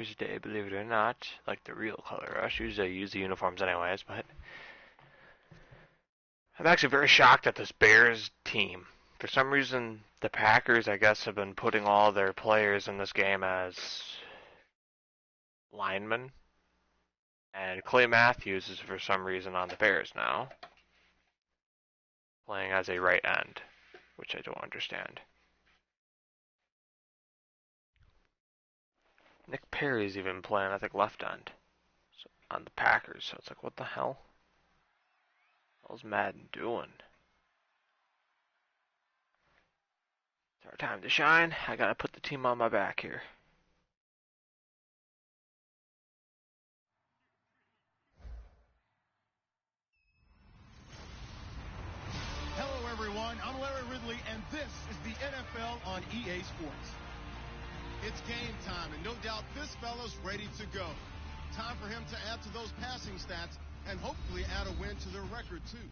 Day, believe it or not, like the real Color Rush. Usually I use the uniforms anyways, but I'm actually very shocked at this Bears team. For some reason, the Packers, I guess, have been putting all their players in this game as linemen, and Clay Matthews is for some reason on the Bears now, playing as a right end, which I don't understand. Nick Perry's even playing, I think, left end on the Packers. So it's like, what the hell? What's Madden doing? It's our time to shine. I gotta put the team on my back here. Hello, everyone. I'm Larry Ridley, and this is the NFL on EA Sports. It's game time, and no doubt this fella's ready to go. Time for him to add to those passing stats and hopefully add a win to their record, too.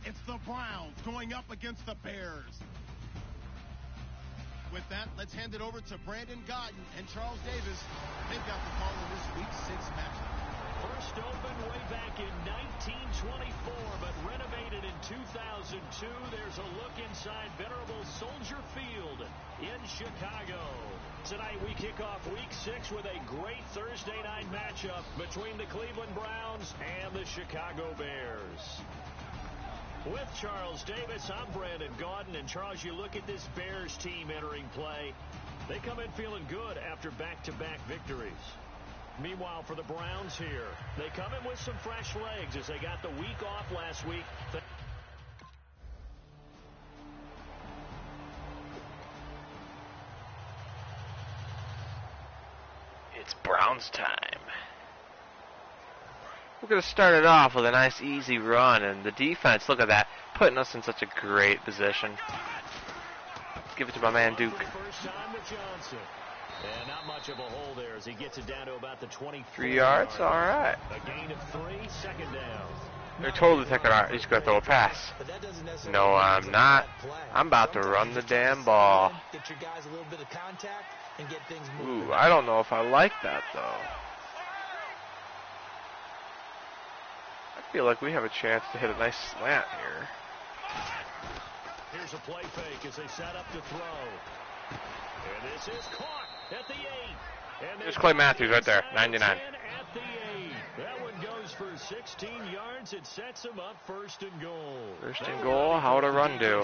It's the Browns going up against the Bears. With that, let's hand it over to Brandon Godden and Charles Davis. They've got the call in this Week 6 matchup. First opened way back in 1924, but renovated in 2002. There's a look inside venerable Soldier Field in Chicago. Tonight we kick off Week 6 with a great Thursday night matchup between the Cleveland Browns and the Chicago Bears. With Charles Davis, I'm Brandon Gaudin. And Charles, you look at this Bears team entering play. They come in feeling good after back-to-back victories. Meanwhile, for the Browns here, they come in with some fresh legs as they got the week off last week. It's Browns time. We're going to start it off with a nice easy run, and the defense, look at that, putting us in such a great position. Give it to my man Duke. First time to Johnson. And not much of a hole there as he gets it down to about the 23 3 yards, all right. A gain of 3, second down. They're totally thinking, all right, he's going to throw a pass. No, I'm not. I'm about to run the damn ball. Get your guys a little bit of contact and get things Ooh, moving. I don't know if I like that, though. I feel like we have a chance to hit a nice slant here. Here's a play fake as they set up to throw. And this is caught at the 8. And there's Clay Matthews right there, 99. At the 8. That one goes for 16 yards. It sets him up first and goal. First and goal, how would a run do?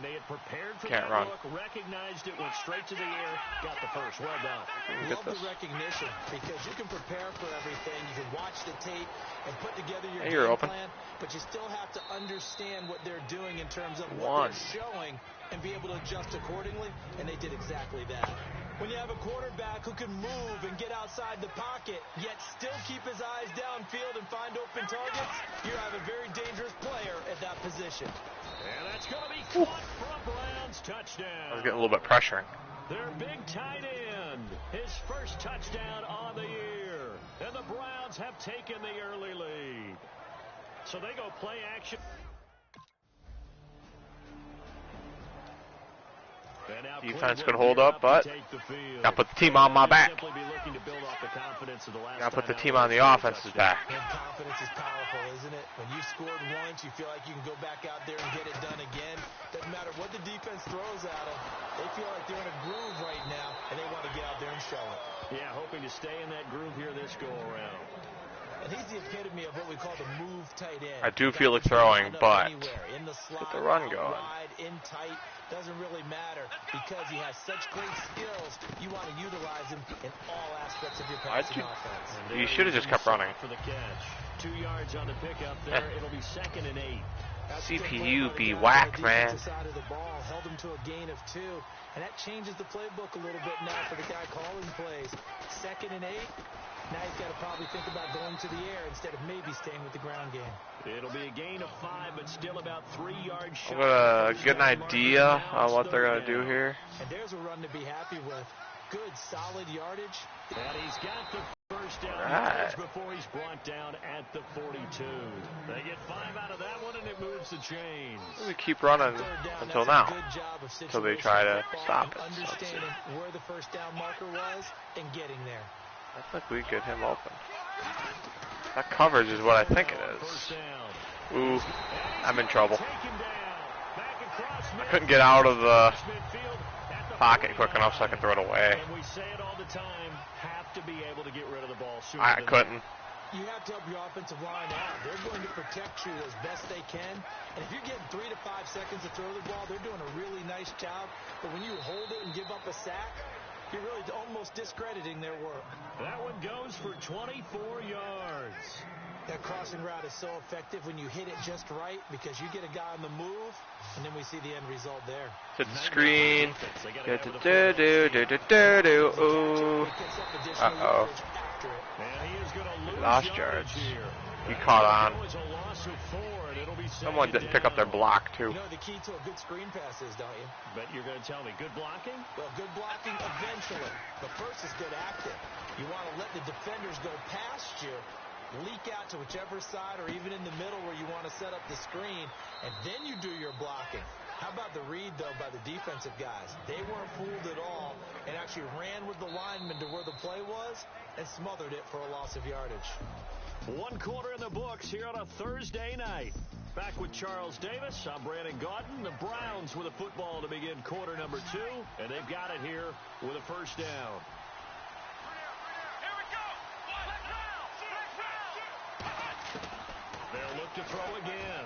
They had prepared for Can't that run. look, recognized it, went straight to the air, got the first. Well done. Love the recognition because you can prepare for everything. You can watch the tape and put together your game plan, but you still have to understand what they're doing in terms of what they're showing and be able to adjust accordingly, and they did exactly that. When you have a quarterback who can move and get outside the pocket, yet still keep his eyes downfield and find open targets, you have a very dangerous player at that position. And that's going to be caught for a Browns touchdown. I was getting a little bit pressuring. Their big tight end, his first touchdown on the year. And the Browns have taken the early lead. So they go play action. Defense could hold up, but got to put the team on my back. Got to put the team on the offense's back. And confidence is powerful, isn't it? When you scored once, you feel like you can go back out there and get it done again. Doesn't matter what the defense throws at them. They feel like they're in a groove right now, and they want to get out there and show it. Yeah, hoping to stay in that groove here this go-around. And he's the epitome of what we call the move tight end. I do feel like throwing, but in the slot, get the run going. Wide, in tight, doesn't really matter because he has such great skills. You want to utilize him in all aspects of your passing offense. You should have just kept running. For the catch. 2 yards on the pickup there. It'll be 2nd and 8. CPU be whacked, man. Side of the ball held him to a gain of 2, and that changes the playbook a little bit now for the guy calling plays. 2nd and 8. Now he's got to probably think about going to the air instead of maybe staying with the ground game. It'll be a gain of 5, but still about 3 yards short. I'm gonna get an idea on what they're gonna do here. And there's a run to be happy with. Good, solid yardage. And he's got the first down yards before he's brought down at the 42. They get 5 out of that one, and it moves the chains. We keep running until now, until they try to stop it. Understanding where the first down marker was and getting there. I think we get him open. That coverage is what I think it is. Ooh, I'm in trouble. I couldn't get out of the pocket quick enough so I could throw it away. And we say it all the time, have to be able to get rid of the ball sooner I than couldn't. You have to help your offensive line out. They're going to protect you as best they can. And if you're getting 3 to 5 seconds to throw the ball, they're doing a really nice job. But when you hold it and give up a sack, you're really almost discrediting their work. That one goes for 24 yards. That crossing route is so effective when you hit it just right because you get a guy on the move, and then we see the end result there. To the screen. Ooh. Uh-oh. Lost yards. He caught on. Someone didn't pick up their block, too. You know the key to a good screen pass is, don't you? But you're going to tell me, good blocking? Well, good blocking eventually. But first is good acting. You want to let the defenders go past you, leak out to whichever side or even in the middle where you want to set up the screen, and then you do your blocking. How about the read, though, by the defensive guys? They weren't fooled at all and actually ran with the lineman to where the play was and smothered it for a loss of yardage. 1 quarter in the books here on a Thursday night. Back with Charles Davis, I'm Brandon Gaudin. The Browns with a football to begin quarter number 2, and they've got it here with a first down. They'll look to throw again.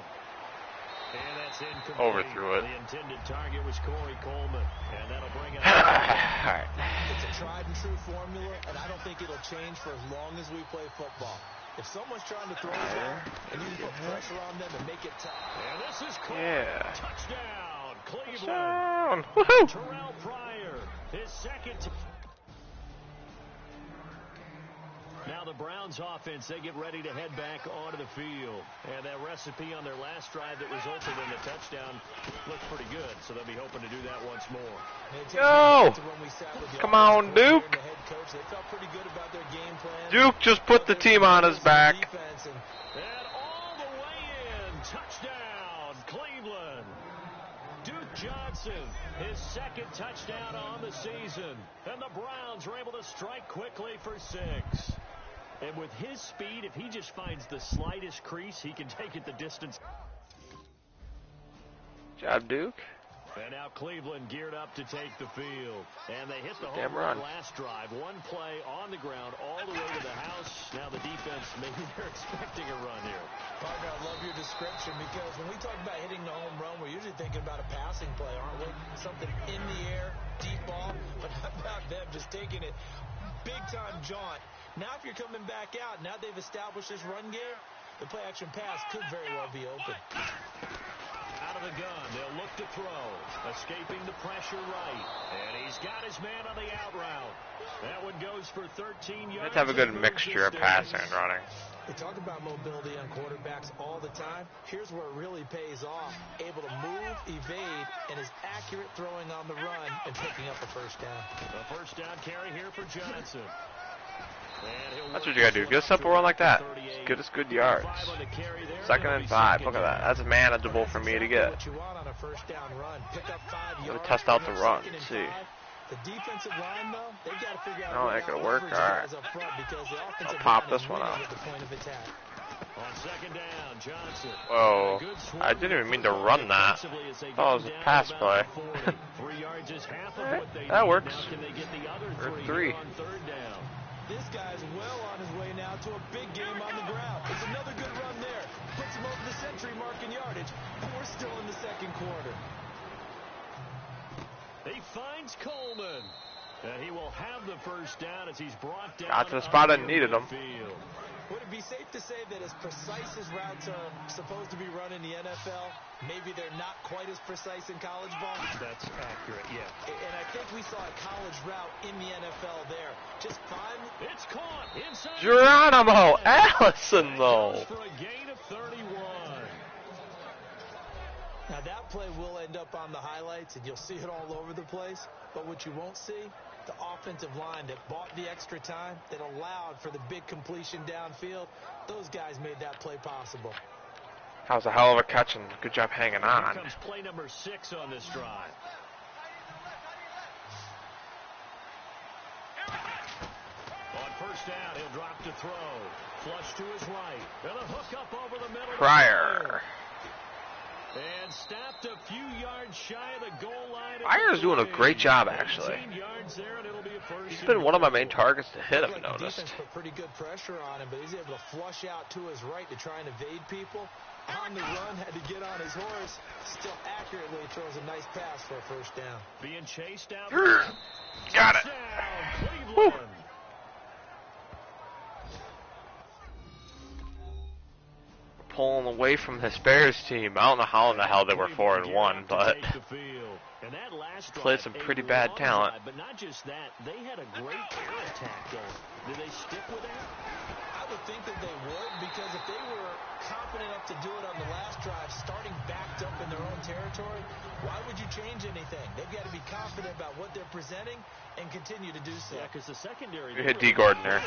And that's incomplete. Overthrew it. The intended target was Corey Coleman. And that'll bring it Alright. It's a tried and true formula, and I don't think it'll change for as long as we play football. If someone's trying to throw it out, and you can put pressure on them and make it tough. And this is Cole. Yeah. Touchdown, Cleveland. Touchdown. Woohoo. Terrell Pryor, his second. Now the Browns offense, they get ready to head back onto the field. And that recipe on their last drive that resulted in the touchdown looked pretty good. So they'll be hoping to do that once more. Go! Come on, Duke. Duke just put the team on his back. And all the way in. Touchdown, Cleveland. Duke Johnson, his second touchdown on the season. And the Browns are able to strike quickly for 6. And with his speed, if he just finds the slightest crease, he can take it the distance. Good job, Duke. And now Cleveland geared up to take the field. And they hit the Damn home run run. last drive. One play on the ground all the way to the house. Now the defense, maybe they're expecting a run here. Partner, I love your description because when we talk about hitting the home run, we're usually thinking about a passing play, aren't we? Something in the air, deep ball. But how about them just taking it big-time jaunt? Now if you're coming back out, now they've established this run game, the play-action pass could very well be open. Out of the gun, they'll look to throw. Escaping the pressure right. And he's got his man on the out route. That one goes for 13 yards. You have to have a good mixture of passing and running. We talk about mobility on quarterbacks all the time. Here's where it really pays off. Able to move, evade, and is accurate throwing on the run and picking up a first down. A first down carry here for Johnson. That's what you gotta do. Get a simple run like that. Just get us good yards. 2nd and 5. Look at that. That's manageable for me to get. Let me test out the run. Let's see. The defensive line, though, they got to figure out. Oh, ain't gonna work. All right. I'll pop this one out. On 2nd down, Johnson. Whoa. I didn't even mean to run that. I thought it was a pass play. That works. Or 3. This guy's well on his way now to a big game on the ground. It's another good run there. Puts him over the century mark in yardage. And we're still in the second quarter. He finds Coleman. And he will have the first down as he's brought down. Got to the spot I needed him. Would it be safe to say that as precise as routes are supposed to be run in the NFL, maybe they're not quite as precise in college ball? That's accurate, yeah. And I think we saw a college route in the NFL there. Just fun. It's caught inside. Geronimo Allison, though. For a gain of 31. Now that play will end up on the highlights, and you'll see it all over the place. But what you won't see, the offensive line that bought the extra time, that allowed for the big completion downfield, those guys made that play possible. That was a hell of a catch, and good job hanging on. Here comes play number 6 on this drive. On 1st first down. He'll drop to throw. Flush to his right. And a hook up over the middle. Pryor. And stopped a few yards shy of the goal line. Pryor's doing a great job, actually. He's been one of my main targets to hit, I've noticed. Defense put pretty good pressure on him, but he's able to flush out to his right to try and evade people. On the run, had to get on his horse. Still accurately throws a nice pass for a first down. Being chased out. Got it. Woo. Pulling away from this Bears team. I don't know how in the hell they were 4-1, but played some pretty bad talent. But not just that, they had a great air attack going. Did they stick with that? I would think that they would, because if they were confident enough to do it on the last drive, starting backed up in their own territory, why would you change anything? They've got to be confident about what they're presenting and continue to do so. Yeah, because the secondary... We hit D. Gordon there.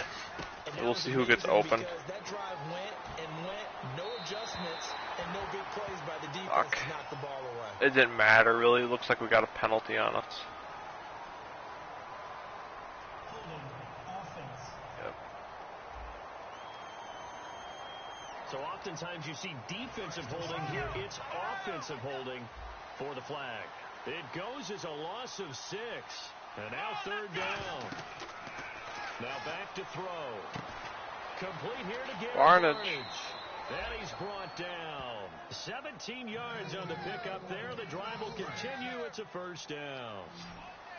We'll see who gets open. That drive went and went, no adjustments, and no big plays by the defense to knock the ball away. It didn't matter, really. It looks like we got a penalty on us. Yep. So oftentimes you see defensive holding. Here it's offensive holding for the flag. It goes as a loss of 6. And now third down. Now back to throw. Complete here to get Barnage. And he's brought down. 17 yards on the pickup there. The drive will continue. It's a first down.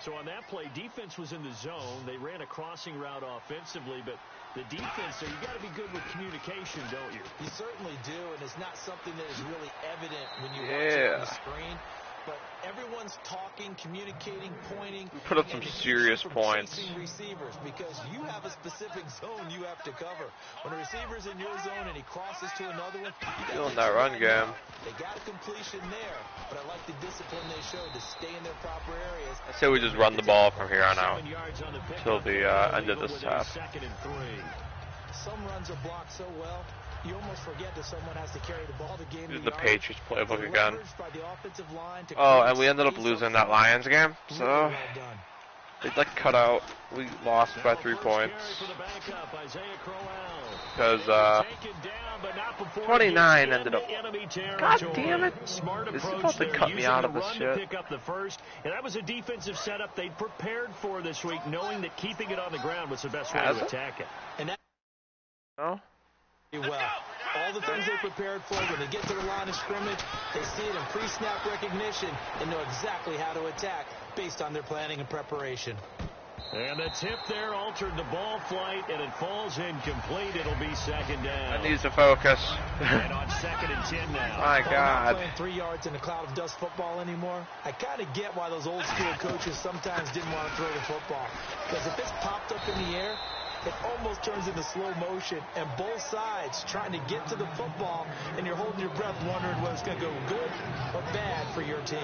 So on that play, defense was in the zone. They ran a crossing route offensively, but the defense, so you got to be good with communication, don't you? You certainly do, and it's not something that is really evident when you watch it on the screen. But everyone's talking, communicating, pointing. We put up some serious points. Receivers, because you have a specific zone you have to cover. When a receiver's in your zone and he crosses to another one, feeling that run game. They got a completion there, but I like the discipline they showed to stay in their proper areas. I say we just run the ball from here on out until the end of this half. Some runs are blocked so well, you almost forget that someone has to carry the ball to gain the Patriots playbook again. The offensive line to oh, and we ended up losing that Lions game, so they like cut out. We lost by 3 points because 29 ended up. God damn it! This is supposed to cut me out of this shit. Pick up the first, and that was a defensive setup they'd prepared for this week, knowing that keeping it on the ground was the best way to attack it. And that no. Well, all the things they prepared for, when they get to the line of scrimmage, they see it in pre-snap recognition and know exactly how to attack based on their planning and preparation. And the tip there altered the ball flight, and it falls incomplete. It'll be second down. I need to focus. And on 2nd and 10 now. My God. I'm not playing 3 yards in a cloud of dust football anymore. I kind of get why those old school coaches sometimes didn't want to throw the football. Because if it's popped up in the air, it almost turns into slow motion, and both sides trying to get to the football, and you're holding your breath wondering whether it's going to go good or bad for your team.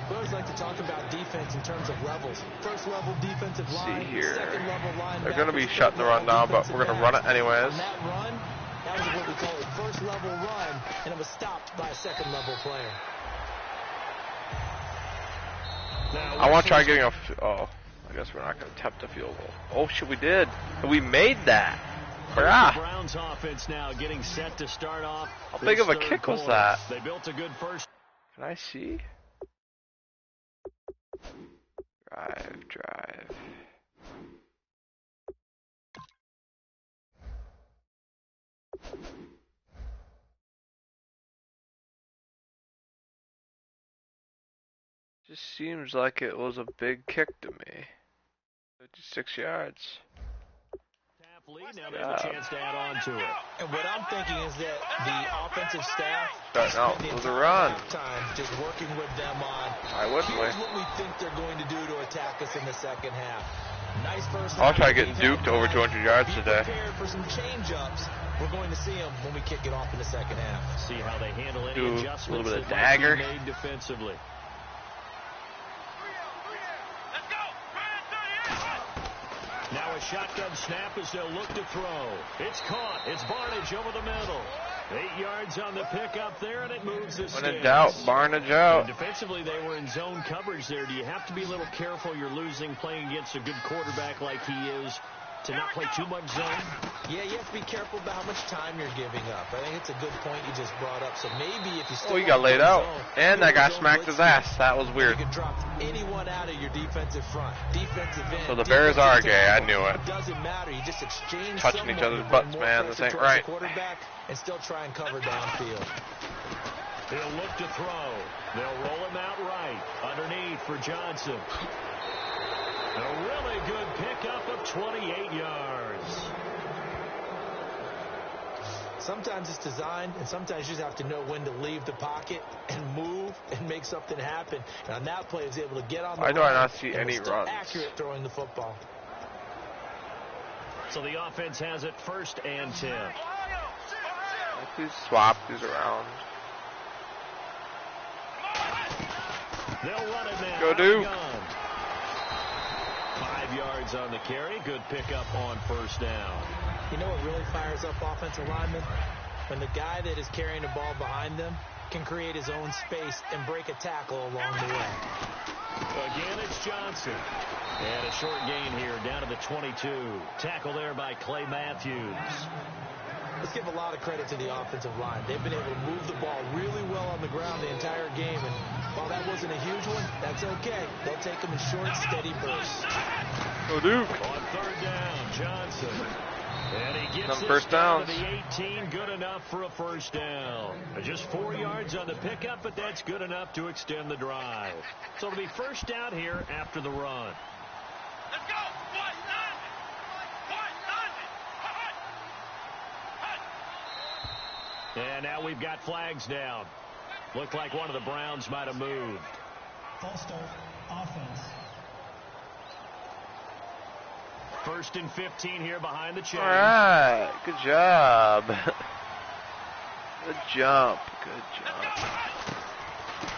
We always like to talk about defense in terms of levels. First level defensive line, second level line. They're going to be shutting the run down, but we're going to run it anyways. On that run, that was what we call a first level run, and it was stopped by a second level player. I want to try getting a... I guess we're not going to attempt a field goal. Oh, shit, we did. We made that. Yeah. Browns offense now getting set to start off. How big of a kick was that? They built a good first. Can I see? Drive. Just seems like it was a big kick to me. 56 yards. Now they have a chance to add on to it. And what I'm thinking is that the offensive staff spent the entire time just working with them on here's what we think they're going to do to attack us in the second half. Nice first I'll try getting duped over 200 yards today. Prepared for some change-ups. We're going to see them when we kick it off in the second half. See how they handle any do adjustments a little bit of that dagger. Might be made defensively. Now a shotgun snap as they'll look to throw. It's caught. It's Barnage over the middle. 8 yards on the pickup there, and it moves the sticks. When in doubt, Barnage out. And defensively, they were in zone coverage there. Do you have to be a little careful? You're losing playing against a good quarterback like he is. to not play too much zone? Yeah, you have to be careful about how much time you're giving up. I think it's a good point you just brought up. So maybe if you still he got laid out. Zone, and that guy smacked his ass. That was weird. You can drop anyone out of your defensive front. Defensive end. So the Bears are gay. I knew it. It doesn't matter. You just exchange touching each other's butts, man. This ain't right. Quarterback and still try and cover downfield. They'll look to throw. They'll roll him out right. Underneath for Johnson. A really good pickup of 28 yards. Sometimes it's designed, and sometimes you just have to know when to leave the pocket and move and make something happen. And on that play, he was able to get on the Why do I not see any runs? Accurate throwing the football. So the offense has it 1st and 10. Please swap these around. They'll run it now. Go Duke. 5 yards on the carry. Good pickup on 1st down. You know what really fires up offensive linemen? When the guy that is carrying the ball behind them can create his own space and break a tackle along the way. Again, it's Johnson. And a short gain here down to the 22. Tackle there by Clay Matthews. Let's give a lot of credit to the offensive line. They've been able to move the ball really well on the ground the entire game. And while that wasn't a huge one, that's okay. They'll take them in short, steady bursts. Go Duke. On 3rd down, Johnson. And he gets first down to the 18. Good enough for a 1st down. Just 4 yards on the pickup, but that's good enough to extend the drive. So it'll be 1st down here after the run. Let's go. And now we've got flags down. Looked like one of the Browns might have moved. False start, offense. 1st and 15 here behind the chain. All right, good job. Good jump. Good jump.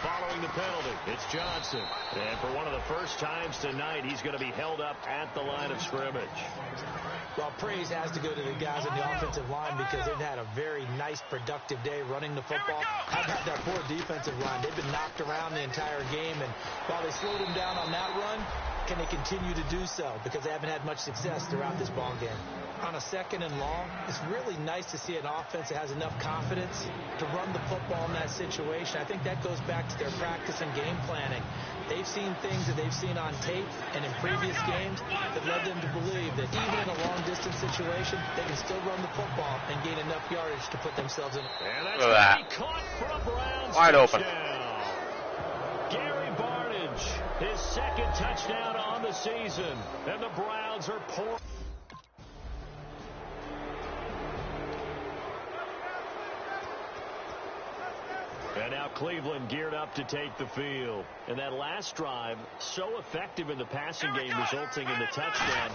Following the penalty, it's Johnson. And for one of the first times tonight, he's going to be held up at the line of scrimmage. Well, praise has to go to the guys on the offensive line because they've had a very nice, productive day running the football. How about that poor defensive line? They've been knocked around the entire game, and while they slowed them down on that run, can they continue to do so? Because they haven't had much success throughout this ball game. On a 2nd and long, it's really nice to see an offense that has enough confidence to run the football in that situation. I think that goes back to their practice and game planning. They've seen things that they've seen on tape and in previous games that led them to believe that even in a long-distance situation, they can still run the football and gain enough yardage to put themselves in. And that's Look at that. Caught for a Browns wide open. Gary Barnidge, his 2nd touchdown on the season. And the Browns are poor. And now Cleveland geared up to take the field. And that last drive, so effective in the passing game, resulting in the touchdown.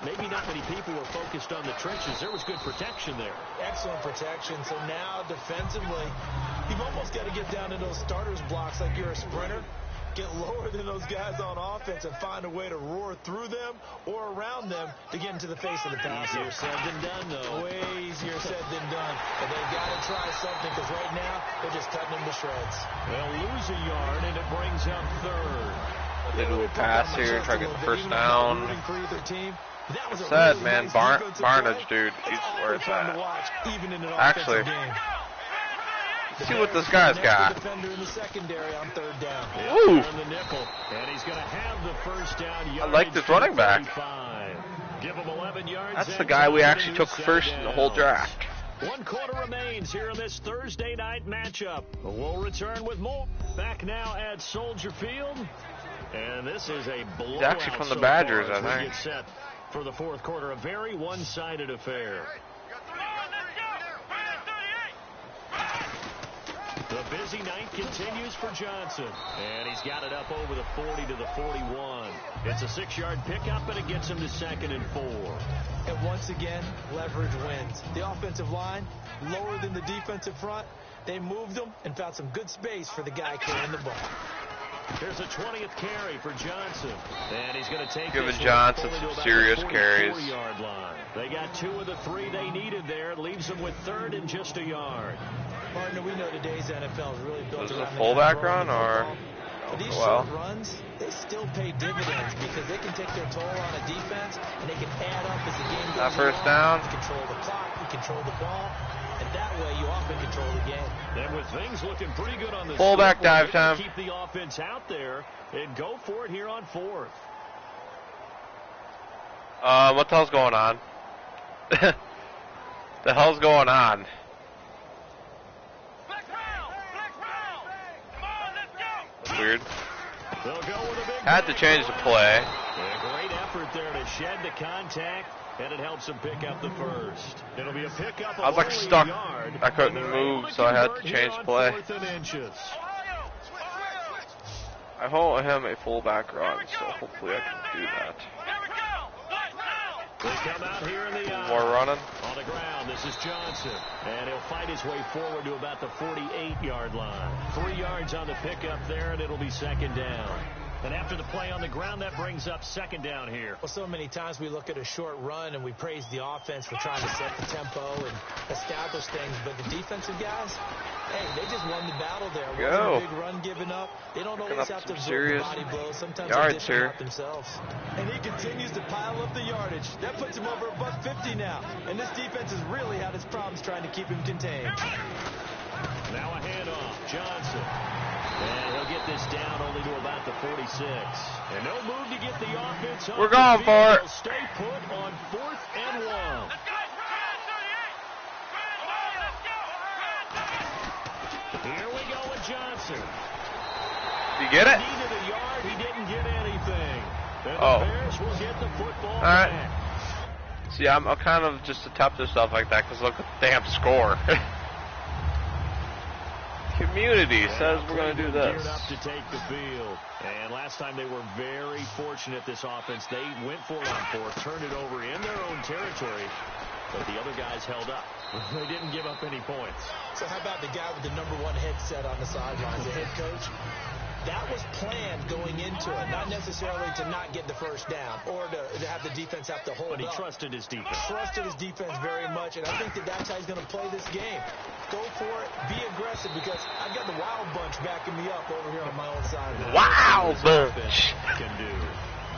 Maybe not many people were focused on the trenches. There was good protection there. Excellent protection. So now defensively, you've almost got to get down to those starters blocks like you're a sprinter. Get lower than those guys on offense and find a way to roar through them or around them to get into the face of the passer. Easier said than done, though. Way easier said than done. But they've got to try something because right now they're just cutting them to shreds. They'll lose a yard, and it brings up 3rd. They do a pass here, try to get the 1st down. That was Said, really man, nice Barnidge, dude, he's where it's at. Actually, see what this guy's got. Defender in the secondary on 3rd down. Ooh. The nickel, and he's going to have the 1st down. I like this running back. Give him 11 yards. That's the guy we actually took first in the whole draft. 1 quarter remains here in this Thursday night matchup. We'll return with more. Back now at Soldier Field. And this is a blowout. He's actually from the Badgers, I think. Get set for the 4th quarter. A very one-sided affair. The busy night continues for Johnson. And he's got it up over the 40 to the 41. It's a 6-yard pickup, and it gets him to 2nd and 4. And once again, leverage wins. The offensive line, lower than the defensive front. They moved them and found some good space for the guy carrying the ball. There's a 20th carry for Johnson. And he's going to take Giving Johnson some serious carries. Line. They got 2 of the 3 they needed there. It leaves them with 3rd and just a yard. Partner, we know today's NFL is really built around. Is this around a fullback run or? These well. short runs, they still pay dividends because they can take their toll on a defense and they can add up as the game goes That first along. down. You control the clock, you control the ball, and that way you often control the game. And with things looking pretty good on the fullback dive scoreboard, time. Keep the offense out there and go for it here on 4th. What the hell's going on? The hell's going on? That's weird. They'll go with a big Had to change the play. A great effort there to shed the contact, and it helps them pick up the first. It'll be a pickup. I was like stuck. I couldn't move, so I had to change play. I hold him a fullback run, so hopefully I can do that. They come out here in the More running. On the ground, this is Johnson. And he'll fight his way forward to about the 48-yard line. 3 yards on the pickup there, and it'll be second down. And after the play on the ground, that brings up second down here. Well, so many times we look at a short run and we praise the offense for trying to set the tempo and establish things. But the defensive guys, hey, they just won the battle there. Go. A big run given up. They don't always have to absorb the body blows. Sometimes yards they dish here. out themselves. And he continues to pile up the yardage. That puts him over above 50 now. And this defense has really had its problems trying to keep him contained. Now a handoff. Johnson. And he'll get this down only to about the 46. And no move to get the offense off. We're going for it. They'll stay put on 4th and 1. Here we go with Johnson. You get it? He needed a yard. He didn't get anything. And Oh. the Bears will get the football All right. back. See, I'm kind of just attempt to stuff like that because look at the damn score. Community says we're going to do this. Geared up to take the field. And last time they were very fortunate, this offense. They went for it on 4th, turned it over in their own territory, but the other guys held up. They didn't give up any points. So how about the guy with the #1 headset on the sidelines, the head coach? That was planned going into it, not necessarily to not get the first down or to have the defense have to hold But he up. trusted his defense. Trusted his defense very much, and I think that that's how he's going to play this game. Go for it, be aggressive, because I've got the Wild Bunch backing me up over here on my own side. Wow, bunch. Can do.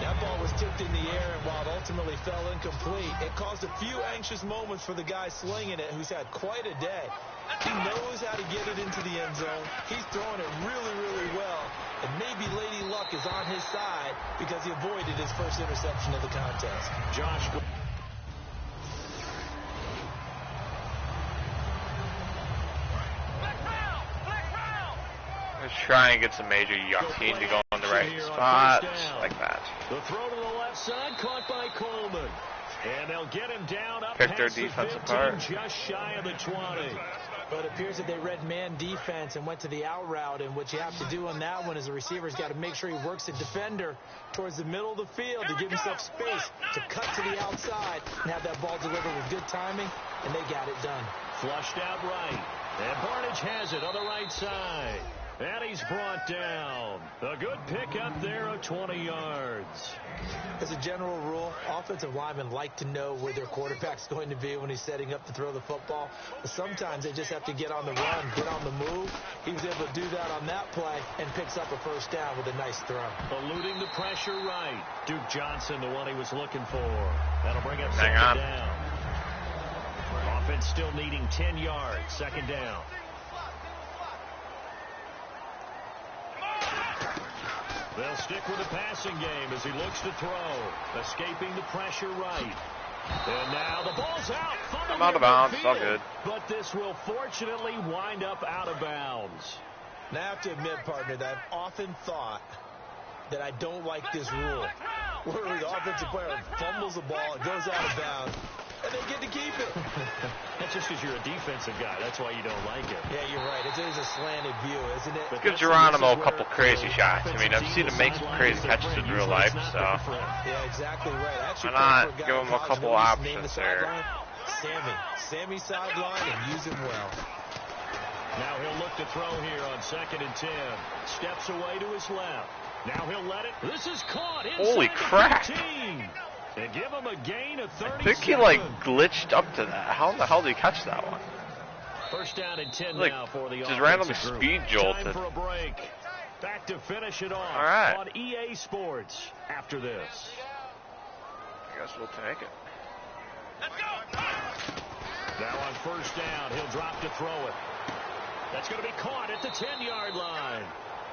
That ball was tipped in the air, and while it ultimately fell incomplete, it caused a few anxious moments for the guy slinging it, who's had quite a day. He knows how to get it into the end zone. He's throwing it really, really well. And maybe Lady Luck is on his side because he avoided his first interception of the contest. Josh. Let's try and get some major yuck team to go on the right spot, like that. The throw to the left side, caught by Coleman. And they'll get him down up Pick their past the defense 15, apart. just shy of the 20. But it appears that they read man defense and went to the out route. And what you have to do on that one is a receiver's got to make sure he works the defender towards the middle of the field to give himself space to cut to the outside and have that ball delivered with good timing. And they got it done. Flushed out right. And Barnage has it on the right side. And he's brought down. A good pickup there of 20 yards. As a general rule, offensive linemen like to know where their quarterback's going to be when he's setting up to throw the football. But sometimes they just have to get on the run, get on the move. He was able to do that on that play and picks up a first down with a nice throw. Eluding the pressure right. Duke Johnson, the one he was looking for. That'll bring up Hang second on. down. Offense still needing 10 yards. Second down. They'll stick with the passing game as he looks to throw. Escaping the pressure right. And now the ball's out. I'm out of bounds. It's all good. But this will fortunately wind up out of bounds. Now, I have to admit, partner, that I've often thought that I don't like this rule, where the offensive player fumbles the ball, it goes out of bounds, and they get to keep it. That's just because you're a defensive guy. That's why you don't like it. Yeah, you're right. It is a slanted view, isn't it? But Give Geronimo a couple crazy shots. I mean, I've seen him make some crazy catches in real life, so Yeah, exactly right. Actually, why not for a guy give in him a college couple who used to name the options there? sideline, Sammy sideline, and use him well. Now he'll look to throw here on 2nd and 10. Steps away to his left. Now he'll let it. This is caught inside Holy the crap. 15. And give him a gain of 37. I think he like glitched up to that. How in the hell did he catch that one? First down and 10 Like, now for the just offensive randomly group. speed Time jolted. for a break. Back to finish it off on EA Sports after this. I guess we'll take it. Let's go. Now on first down, he'll drop to throw it. That's going to be caught at the 10-yard line.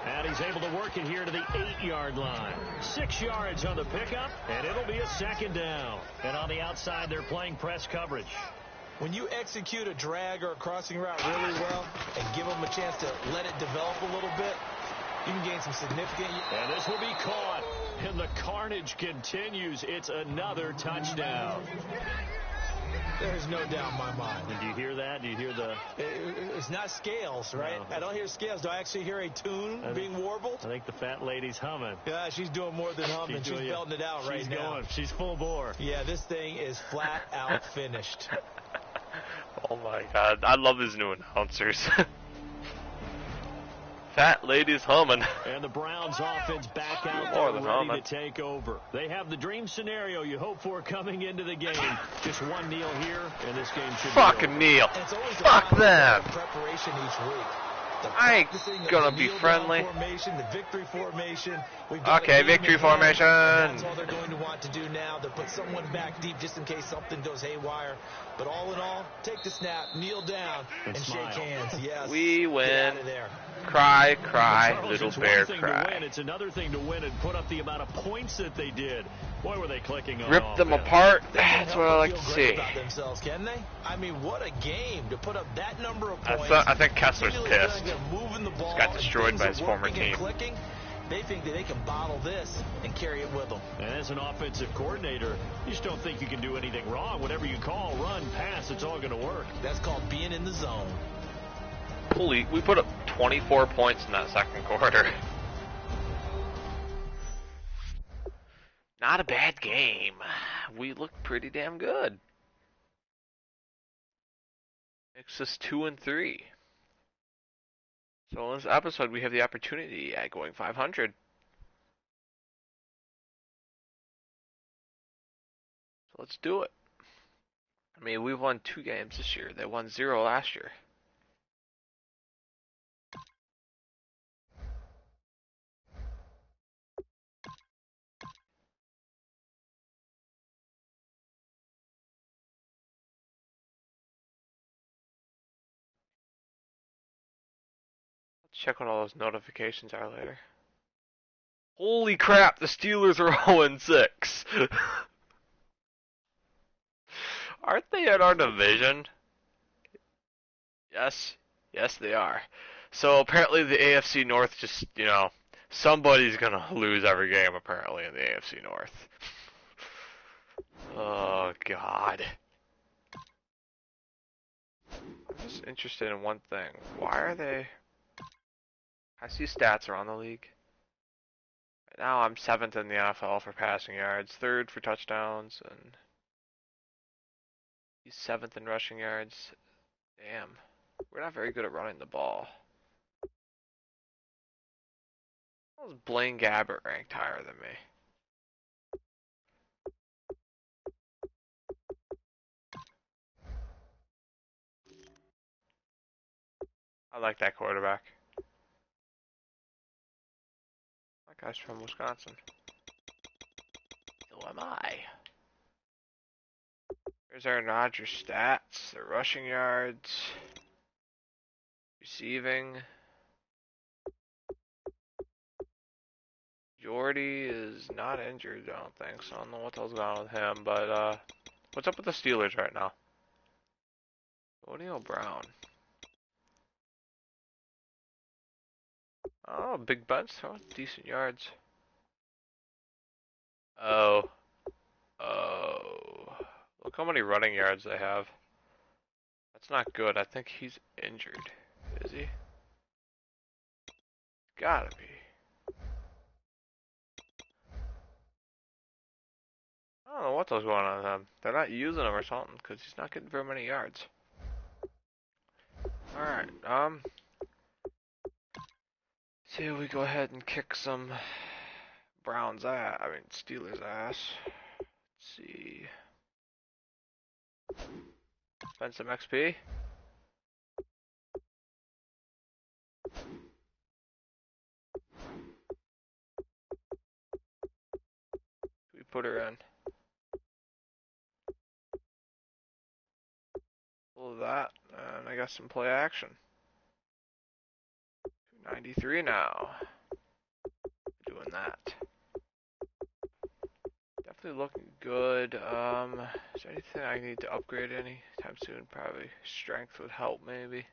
And he's able to work it here to the 8-yard line. 6 yards on the pickup, and it'll be a second down. And on the outside, they're playing press coverage. When you execute a drag or a crossing route really well and give them a chance to let it develop a little bit, you can gain some significant... And this will be caught. And the carnage continues. It's another touchdown. There's no doubt in my mind. Did you hear that? Do you hear the... It's not scales, right? No. I don't hear scales. Do I actually hear a tune being warbled? I think the fat lady's humming. Yeah, she's doing more than humming. She's belting it out right now. She's full bore. Yeah, this thing is flat out finished. Oh, my God. I love his new announcers. Fat lady's humming. And the Browns offense back out there ready to take over. They have the dream scenario you hope for coming into the game. Just one kneel here, and this game should fucking kneel. Fuck them. Preparation each week. I ain't gonna be friendly. Formation, the victory formation. Okay, victory formation. That's all they're going to want to do now. They'll put someone back deep just in case something goes haywire. But all in all, take the snap, kneel down, and shake hands. Yes. We win. Get out of there. Cry, cry, little bear, cry. It's another thing to win and put up the amount of points that they did. Boy, were they clicking on Rip them apart. That's what I like to see. About themselves, can they? I mean, what a game to put up that number of points. I think Kessler's pissed. He got destroyed by his former team. They think that they can bottle this and carry it with them. And as an offensive coordinator, you just don't think you can do anything wrong. Whatever you call, run, pass, it's all going to work. That's called being in the zone. Holy, we put up 24 points in that second quarter. Not a bad game. We look pretty damn good. Makes us 2-3. So in this episode, we have the opportunity at going 500. So let's do it. I mean, we've won 2 games this year. They won 0 last year. Check what all those notifications are later. Holy crap, the Steelers are 0-6. Aren't they in our division? Yes. Yes, they are. So apparently the AFC North just, somebody's going to lose every game apparently in the AFC North. Oh, God. I'm just interested in one thing. Why are they... I see stats around the league. Right now I'm 7th in the NFL for passing yards, 3rd for touchdowns, and he's 7th in rushing yards. Damn. We're not very good at running the ball. How is Blaine Gabbert ranked higher than me? I like that quarterback. That guy's from Wisconsin. So am I. There's Aaron Rodgers' stats. The rushing yards. Receiving. Jordy is not injured, I don't think, so I don't know what the hell's going on with him, but what's up with the Steelers right now? Antonio Brown. Oh, Big Ben's throwing decent yards. Oh. Look how many running yards they have. That's not good. I think he's injured. Is he? Gotta be. I don't know what was going on with him. They're not using him or something, because he's not getting very many yards. Alright, see, we go ahead and kick some Browns ass. I mean, Steelers ass. Let's see. Spend some XP. put her in. All of that, and I got some play action. 93 now. Doing that. Definitely looking good. Is there anything I need to upgrade anytime soon? Probably strength would help, maybe.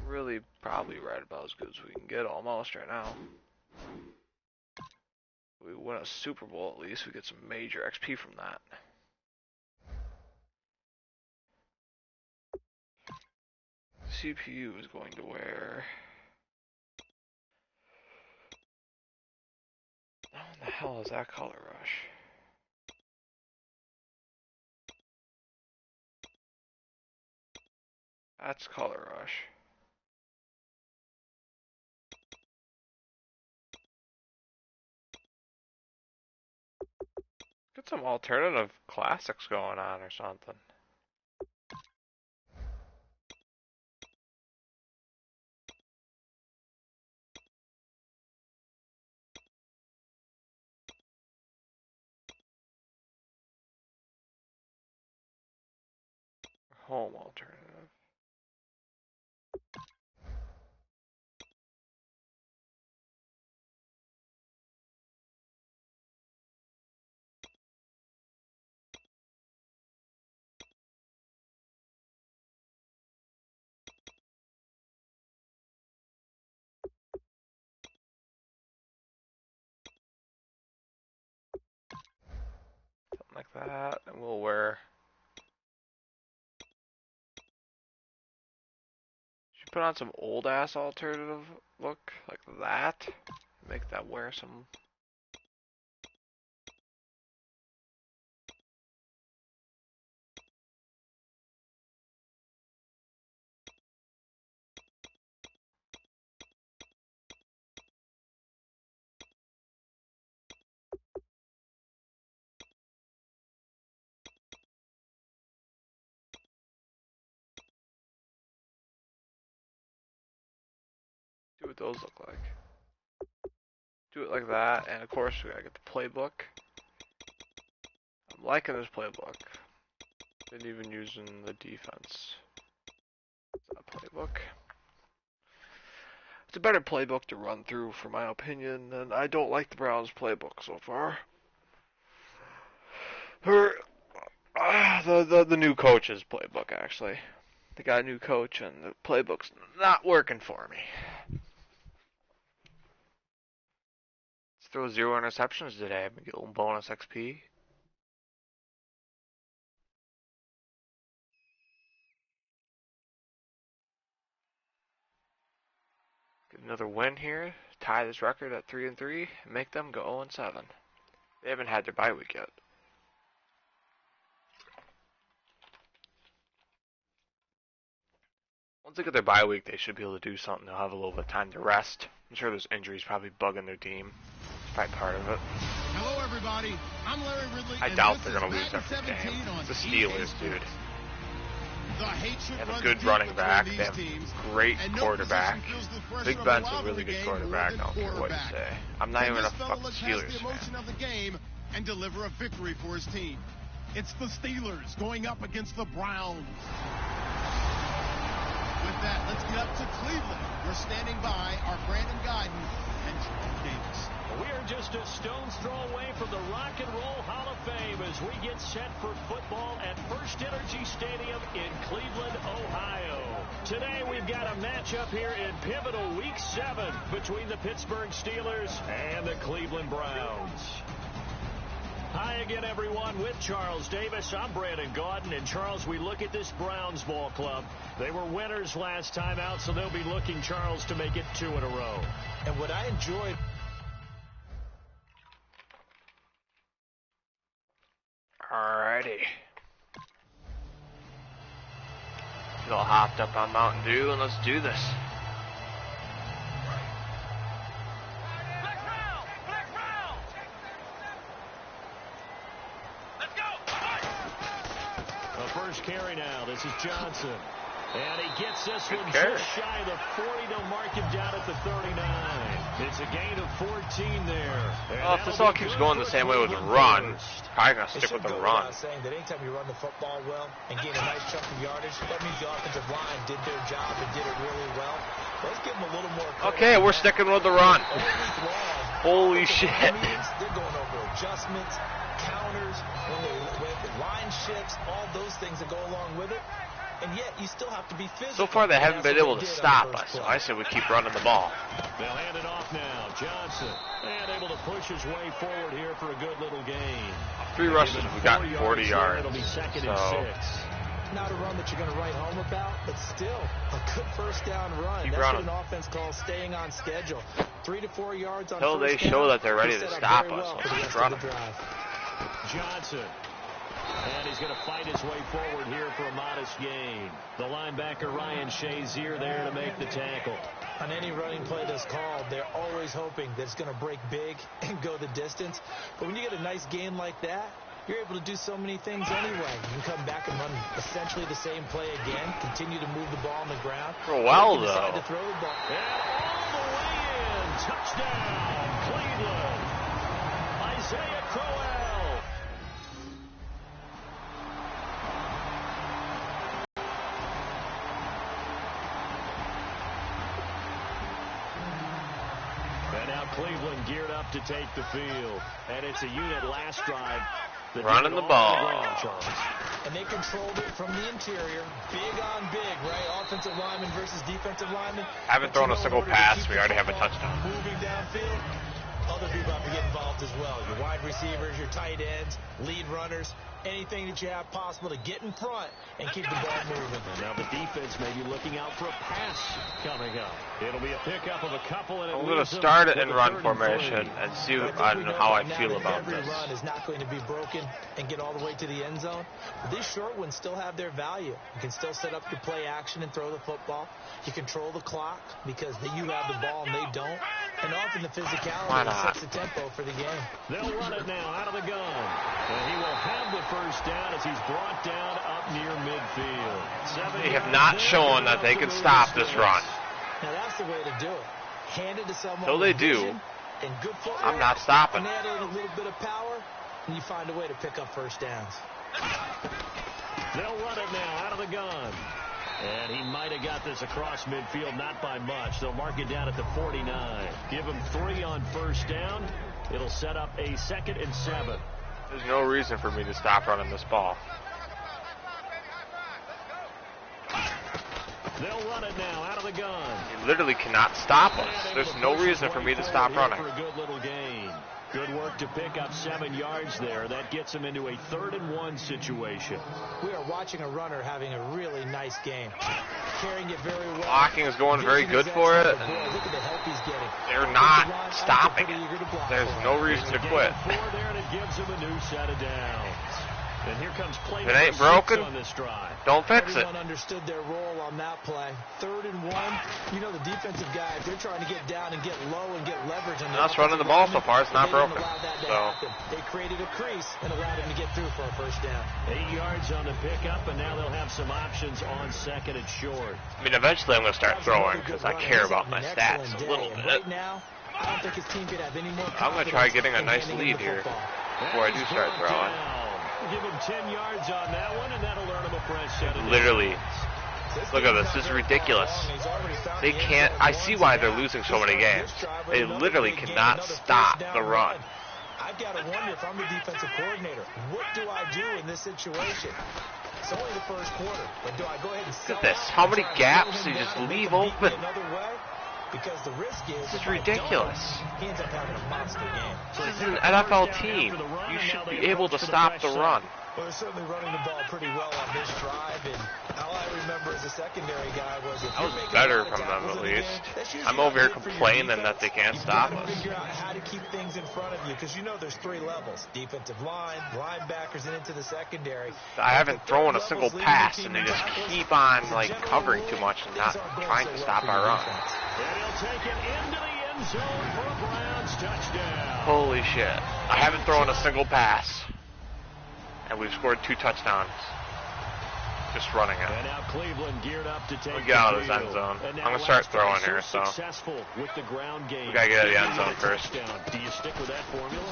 Really, probably right about as good as we can get almost right now. We win a Super Bowl at least, we get some major XP from that. CPU is going to wear... How in the hell is that color rush? That's color rush. Get some alternative classics going on or something. Home alternative. Something like that, and we'll wear... Should put on some old ass alternative look, like that. Make that wear some... See what those look like. Do it like that, and of course we gotta get the playbook. I'm liking this playbook. Been even using the defense. That playbook. It's a better playbook to run through, for my opinion, and I don't like the Browns playbook so far. The new coach's playbook, actually. They got a new coach, and the playbook's not working for me. Let's throw 0 interceptions today. I'm gonna get a little bonus XP. Get another win here. Tie this record at 3-3 and make them go 0-7. They haven't had their bye week yet. Once they get their bye week, they should be able to do something. They'll have a little bit of time to rest. I'm sure there's injuries probably bugging their team. It's probably part of it. Hello, everybody. I'm Larry Ridley. I doubt they're going to lose every game. It's the Steelers, dude. They have a good running back. They have a great quarterback. Big Ben's a really good quarterback. I don't care what you say. I'm not even a fucking Steelers fan. Of the game and deliver a victory for his team. It's the Steelers going up against the Browns. With that, let's get up to Cleveland. We're standing by our Brandon Guyton and Charles Davis. We are just a stone's throw away from the Rock and Roll Hall of Fame as we get set for football at First Energy Stadium in Cleveland, Ohio. Today we've got a matchup here in pivotal Week 7 between the Pittsburgh Steelers and the Cleveland Browns. Hi again, everyone. With Charles Davis, I'm Brandon Guyton. And Charles, we look at this Browns ball club. They were winners last time out, so they'll be looking, Charles, to make it 2 in a row. And what I enjoyed... Alrighty. Get all hopped up on Mountain Dew and let's do this. The first carry now. This is Johnson. And he gets this one just shy of the 40 to mark him down at the 39. It's a gain of 14 there. Well, if this all keeps going the same way with the run, probably going to stick with the run. Saying that anytime you run the football well and gain a nice chunk of yardage, that means the offensive line did their job and did it really well. Let's give them a little more credit. Okay, we're sticking with the run. Holy shit. They're going over adjustments, counters, line shifts, all those things that go along with it. And yet, you still have to be physical. So far, they haven't been able to stop us, so I say we keep running the ball. They'll hand it off now. Johnson, and able to push his way forward here for a good little gain. 3 rushes, we got 40 yards. It'll be second and 6. Not a run that you're going to write home about, but still a good first down run. Keep That's running. what an offense calls staying on schedule. 3 to 4 yards on Until they show that they're ready to stop us, let's keep running. Johnson. And he's going to fight his way forward here for a modest gain. The linebacker Ryan Shazier there to make the tackle. On any running play that's called, they're always hoping that it's going to break big and go the distance. But when you get a nice gain like that, you're able to do so many things anyway. You can come back and run essentially the same play again, continue to move the ball on the ground. For a while, though. And all the way in. Touchdown, Cleveland. Isaiah Crowell. Cleveland geared up to take the field. And it's a unit last drive. Running the ball. And they controlled it from the interior. Big on big, right? Offensive lineman versus defensive lineman. Haven't thrown a single pass. We already have a touchdown. Moving downfield. Other people have to get involved as well. Your wide receivers, your tight ends, lead runners, anything that you have possible to get in front and keep the ball moving. And now the defense may be looking out for a pass coming up. It'll be a pickup of a couple. And I'm going to start it in run formation and see how I feel about this. Every run is not going to be broken and get all the way to the end zone. But these short ones still have their value. You can still set up your play action and throw the football. You control the clock because you have the ball and they don't. And often the physicality sets the tempo for the game. They'll run it now out of the gun. And he will have the first down as he's brought down up near midfield. They have not shown that they can stop this run. Now that's the way to do it. Hand it to someone. So they do. And good footwork, I'm not stopping. And add in a little bit of power, and you find a way to pick up first downs. They'll run it now out of the gun. And he might have got this across midfield, not by much. They'll mark it down at the 49. Give him 3 on first down. It'll set up a 2nd and 7. There's no reason for me to stop running this ball. They'll run it now out of the gun. You literally cannot stop us. There's no reason for me to stop running. For a good little gain. Good work to pick up 7 yards there. That gets him into a 3rd and 1 situation. We are watching a runner having a really nice game. Carrying it very well. Blocking is going very good for it. Look at the help he's getting. They're not stopping it. There's no reason to quit. 4 there, and it gives him a new set of downs. And here comes play if it ain't broken, on this drive. Don't fix it. Everyone understood their role on that play. 3rd and 1. You know the defensive guys, they're trying to get down and get low and get leverage on the Us running the ball so far, it's not broken. So they created a crease and allowed him to get through for a first down. 8 yards on the pickup, and now they'll have some options on 2nd and short. I mean, eventually I'm going to start throwing because I care about my stats a little bit. Right now, I don't think his team could have any more. I'm going to try getting a nice lead here before I do start throwing. Give him 10 yards on that one, and that'll earn him a fresh set of literally. Look at this. This is ridiculous. They can't. I see why they're losing so many games. They literally cannot stop the run. I've got to wonder if I'm the defensive coordinator. What do I do in this situation? It's only the first quarter, but do I go ahead and sell Look at this. out How many and try to gaps pull do you him just back and leave make him beat open? me another way? Because the risk is This is ridiculous. He ends up having a monster game. This is an NFL team. You should be able to stop the run. Well, they're certainly running the ball pretty well on this drive, and all I remember as a secondary guy was if that was better from them at least. I'm over here complaining that they can't stop us. Figure out how to keep things in front of you because you know there's 3 levels: defensive line, linebackers, and into the secondary. I haven't thrown a single pass, and they just keep on like covering too much and not trying to stop our run. And he'll take it into the end zone for a Browns touchdown. Holy shit! I haven't thrown a single pass. And we've scored 2 touchdowns. just running it. And now Cleveland geared up to take we get out of this end zone. I'm going to start throwing here, so with the ground game. we got to get out of the end zone first. Do you stick with that formula?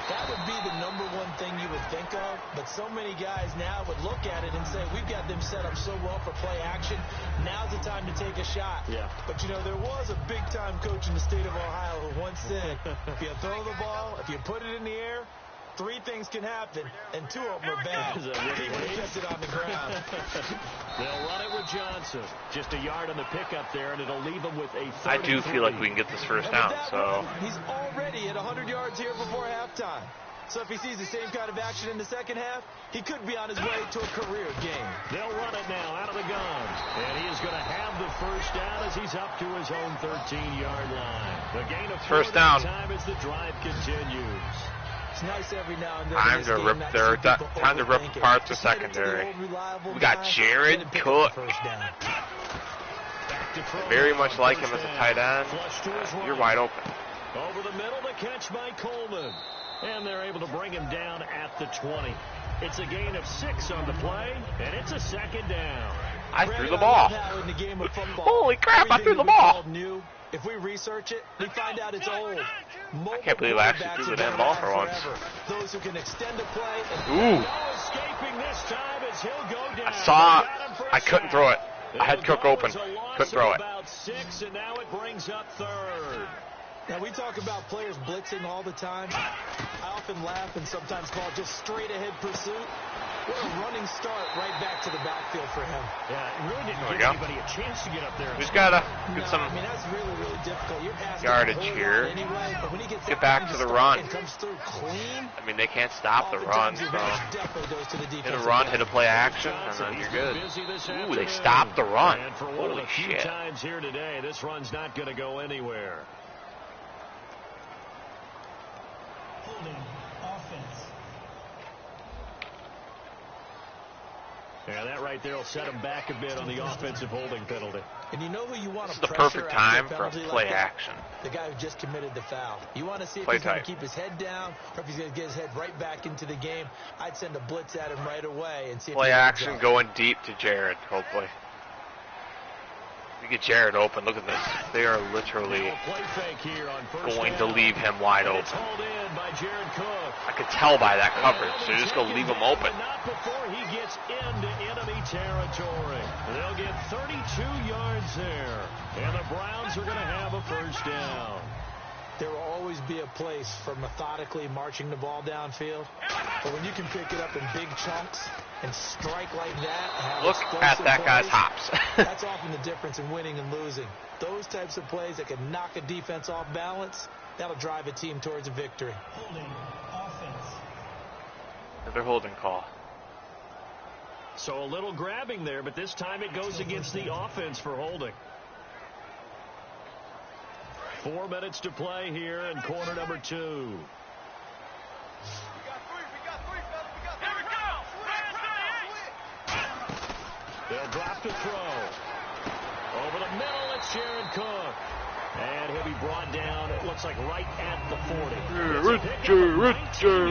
That would be the number one thing you would think of, but so many guys now would look at it and say, we've got them set up so well for play action. Now's the time to take a shot. Yeah. But, you know, there was a big-time coach in the state of Ohio who once said, if you throw the ball, if you put it in the air, 3 things can happen, and 2 of them are bad. He kept it on the ground. They'll run it with Johnson. Just a yard on the pickup there, and it'll leave him with a 33. I do feel like we can get this first down, so. He's already at 100 yards here before halftime. So if he sees the same kind of action in the second half, he could be on his way to a career game. They'll run it now out of the gun. And he is going to have the first down as he's up to his own 13-yard line. The gain of 4 first down. Time as the drive continues. It's nice every now and then. Time to rip apart the secondary. We got Jared Cook. Very much like him as a tight end. You're wide open. Over the middle, the catch by Coleman. And they're able to bring him down at the 20. It's a gain of 6 on the play, and it's a second down. I threw the ball. Holy crap, I threw the ball. If we research it, we find out it's old. I can't believe I actually threw the damn ball for once. Those who can extend the play. Ooh. I couldn't throw it. I had Cook open. Couldn't throw it. About 6, and now it brings up 3rd. Now, we talk about players blitzing all the time. I often laugh and sometimes call it just straight-ahead pursuit. What a running start right back to the backfield for him. Yeah, it really didn't give anybody a chance to get up there. We've got to get some that's really, really difficult. You're yardage here. Anyway, but when he gets get back to the run. It comes through clean. I mean, they can't stop the run, so hit a run, hit a play action, and then you're good. Ooh, they stopped the run. Holy shit. Times here today, this run's not going to go anywhere. Offense. Yeah, that right there will set him back a bit on the offensive holding penalty. And you know who you want to pressure? This is the perfect time for a play action. The guy who just committed the foul. You want to see if he's going to keep his head down or if he's going to get his head right back into the game. I'd send a blitz at him right away and see if play action going deep to Jared, hopefully. You get Jared open. Look at this. They are literally going to leave him wide open. I could tell by that coverage. They're just going to leave him open. Not before he gets into enemy territory. They'll get 32 yards there. And the Browns are going to have a first down. There will always be a place for methodically marching the ball downfield. But when you can pick it up in big chunks and strike like that. Look at that guy's hops. That's often the difference in winning and losing. Those types of plays that can knock a defense off balance, that'll drive a team towards a victory. Holding offense. Another holding call. So a little grabbing there, but this time it goes against the offense for holding. 4 minutes to play here in quarter number 2. They'll drop to throw. Over the middle, it's Jared Cook. And he'll be brought down, it looks like right at the 40.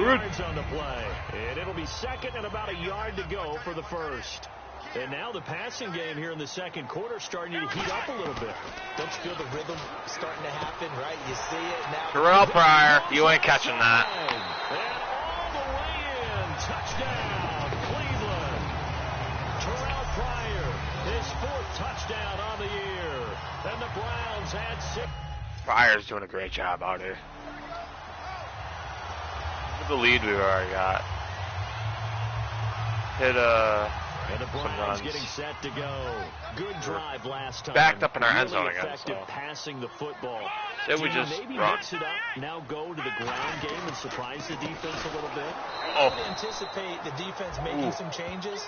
Yards on the play. And it'll be second and about a yard to go for the first. And now the passing game here in the second quarter starting to heat up a little bit. Don't you feel the rhythm starting to happen, right? You see it now. Terrell Pryor, you ain't catching that. And all the way in. Touchdown, Cleveland. Terrell Pryor, his 4th touchdown on the year. And the Browns had 6. Pryor's doing a great job out here. Look at the lead we've already got. Hit and the Browns getting set to go. Good drive last time. Backed up in our end zone again. Effective passing the football. Then we just maybe run. Mix it up, now go to the ground game and surprise the defense a little bit. I would anticipate the defense making some changes,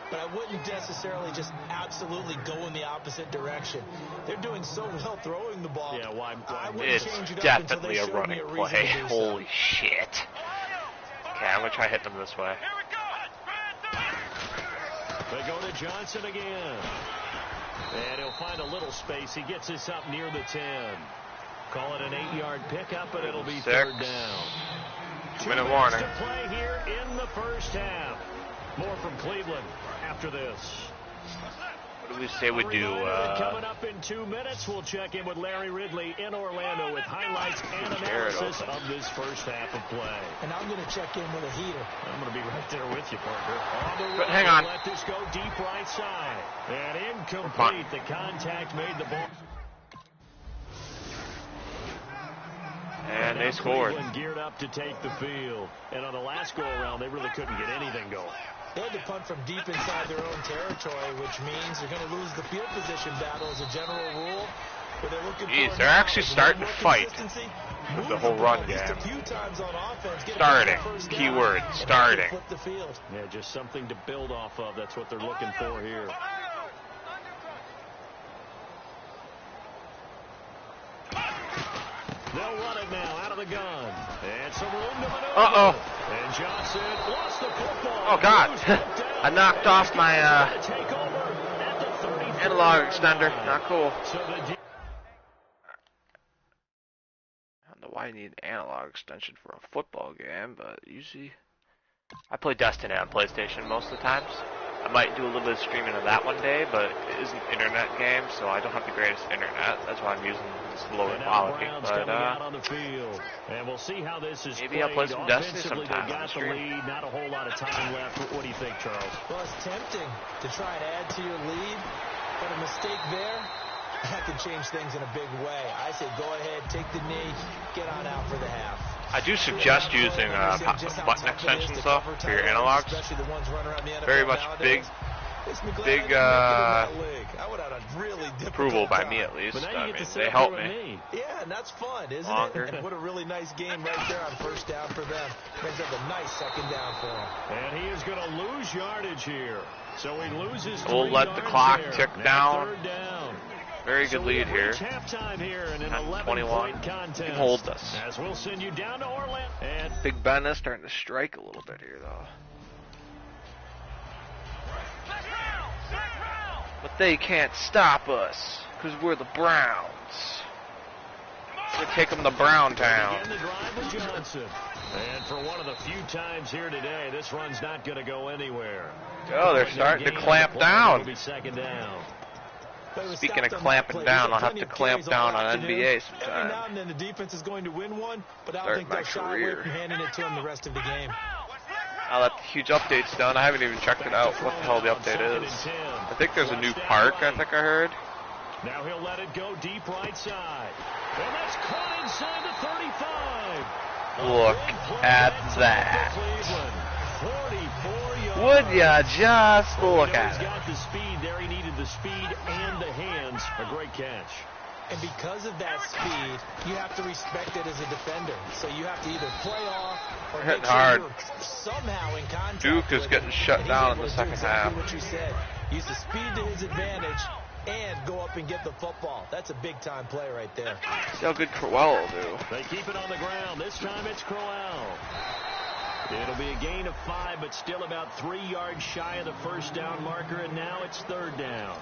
but I wouldn't necessarily just absolutely go in the opposite direction. They're doing so well throwing the ball. Yeah, why it's definitely a running play. Holy shit. Okay, I'm going to try hitting them this way. They go to Johnson again. And he'll find a little space. He gets this up near the 10. Call it an 8-yard pickup, and it'll be 3rd down. 2-minute warning. To play here in the first half. More from Cleveland after this. What do we say we do? Coming up in 2 minutes, we'll check in with Larry Ridley in Orlando with highlights and analysis of this first half of play. And I'm going to check in with a heater. I'm going to be right there with you, Parker. But hang on. Let this go deep right side. And incomplete. The contact made the ball. And they scored. Cleveland geared up to take the field. And on the last go-around, they really couldn't get anything going. They had to punt from deep inside their own territory, which means they're going to lose the field position battle as a general rule. But they're looking Jeez, they're actually starting to fight with the whole run game. Starting. Keyword, starting. Yeah, just something to build off of. That's what they're looking for here. They'll run it now out of the gun. And some room to maneuver. Uh-oh. And Johnson lost the football. Oh, God. I knocked off my analog extender. Not cool. I don't know why you need an analog extension for a football game, but usually I play Destiny on PlayStation most of the times. I might do a little bit of streaming of that one day, but it is an internet game, so I don't have the greatest internet. That's why I'm using this lower quality. But and we'll see how this is maybe I'll play some Destiny sometime They on the got the stream. lead, not a whole lot of time left. What do you think, Charles? Well, it's tempting to try and add to your lead, but a mistake there, that could change things in a big way. I say go ahead, take the knee, get on out for the half. I do suggest using button extensions though for your analogs. Very much big approval by me at least. I mean, they help me. Yeah, and that's fun, isn't Longer. it? And what a really nice game right there on first down for them. Brings up a nice second down for them. And he is going to lose yardage here. So he loses. We'll let the clock tick down. Third down. Very good lead here. Halftime here in an 21. contest. Hold us. As we'll send you down to Orlando. And Big Ben is starting to strike a little bit here, though. But they can't stop us, because we're the Browns. We take them to Brown Town. again, the drive with Johnson. And for one of the few times here today, this run's not going to go anywhere. Oh, they're starting to clamp down. It'll be second down. Speaking of clamping down, I'll have to clamp down on NBA Every sometime. now and then the defense is going to win one, but I don't think they'll shy away from handing it to them the rest of the game. I'll let the huge update's done. I haven't even checked it out, what the hell the update is. I think there's a new park, I think I heard. Now he'll let it go deep right side. And that's caught inside the 35. Look at that. 44 yards. Would ya just look He's at it. got the speed there. He needed the speed and the hands. A great catch. And because of that speed, you have to respect it as a defender. So you have to either play off or Hitting make sure hard. you're somehow in contact. Duke is with getting him. shut And he's down in able the to do second exactly half. what you said. Use the speed to his advantage and go up and get the football. That's a big-time play right there. See how good Crowell will do. They keep it on the ground. This time it's Crowell. It'll be a gain of 5, but still about 3 yards shy of the first down marker, and now it's third down.